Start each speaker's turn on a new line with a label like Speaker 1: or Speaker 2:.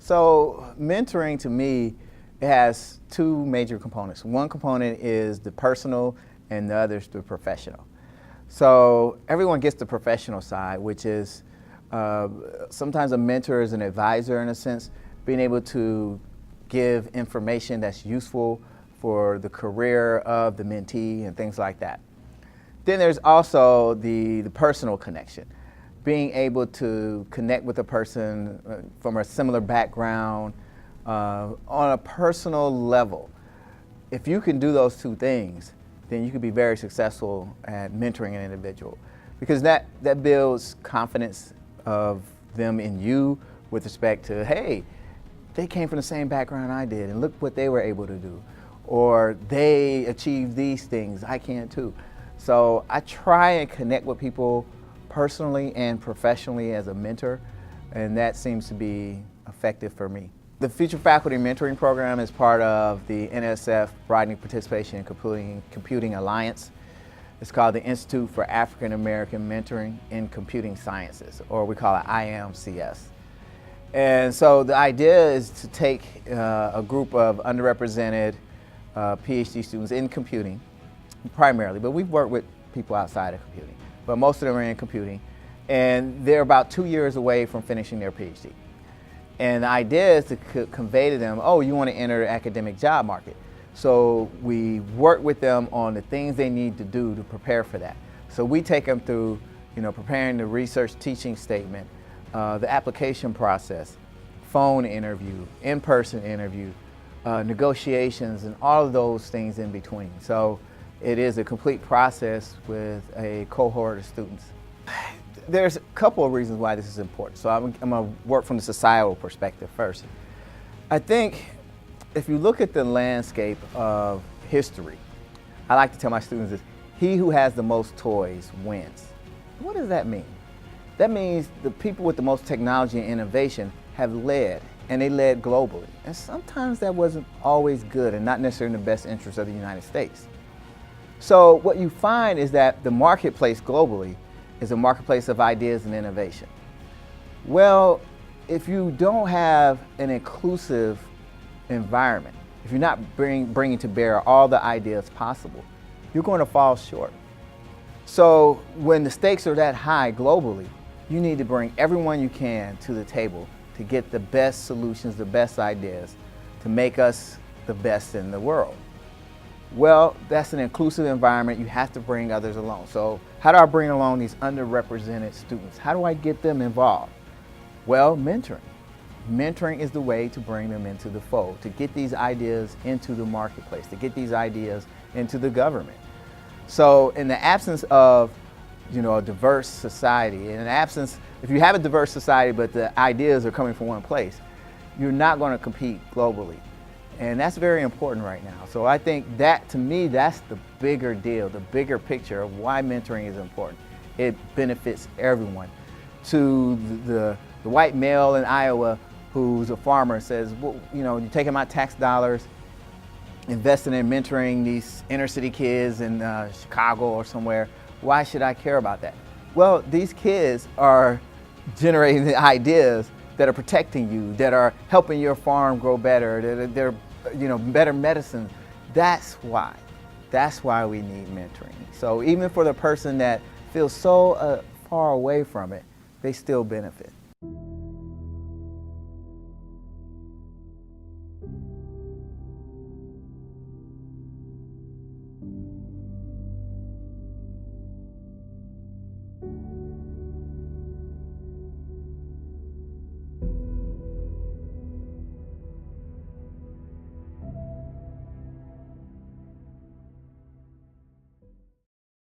Speaker 1: So mentoring to me, it has two major components. One component is the personal and the other is the professional. So everyone gets the professional side, which is sometimes a mentor is an advisor in a sense, being able to give information that's useful for the career of the mentee and things like that. Then there's also the personal connection, being able to connect with a person from a similar background on a personal level. If you can do those two things, then you can be very successful at mentoring an individual, because that builds confidence of them in you with respect to, hey, they came from the same background I did and look what they were able to do, or they achieved these things, I can too. So I try and connect with people personally and professionally as a mentor, and that seems to be effective for me. The Future Faculty Mentoring Program is part of the NSF Broadening Participation in Computing Alliance. It's called the Institute for African American Mentoring in Computing Sciences, or we call it IMCS. And so the idea is to take a group of underrepresented PhD students in computing, primarily, but we've worked with people outside of computing, but most of them are in computing, and they're about 2 years away from finishing their PhD. And the idea is to convey to them, oh, you want to enter the academic job market. So we work with them on the things they need to do to prepare for that. So we take them through, preparing the research teaching statement, the application process, phone interview, in-person interview, negotiations, and all of those things in between. So it is a complete process with a cohort of students. There's a couple of reasons why this is important. So I'm going to work from the societal perspective first. I think if you look at the landscape of history, I like to tell my students this: he who has the most toys wins. What does that mean? That means the people with the most technology and innovation have led, and they led globally. And sometimes that wasn't always good and not necessarily in the best interest of the United States. So what you find is that the marketplace globally is a marketplace of ideas and innovation. Well, if you don't have an inclusive environment, if you're not bringing to bear all the ideas possible, you're going to fall short. So when the stakes are that high globally, you need to bring everyone you can to the table to get the best solutions, the best ideas, to make us the best in the world. Well, that's an inclusive environment. You have to bring others along. So how do I bring along these underrepresented students? How do I get them involved? Well, mentoring. Mentoring is the way to bring them into the fold, to get these ideas into the marketplace, to get these ideas into the government. So in the absence of a diverse society, in the absence, if you have a diverse society but the ideas are coming from one place, you're not going to compete globally. And that's very important right now. So I think that, to me, that's the bigger deal, the bigger picture of why mentoring is important. It benefits everyone. To the white male in Iowa who's a farmer says, well, you're taking my tax dollars, investing in mentoring these inner city kids in Chicago or somewhere. Why should I care about that? Well, these kids are generating the ideas that are protecting you, that are helping your farm grow better, they're better medicine. That's why we need mentoring. So even for the person that feels so far away from it, they still benefit.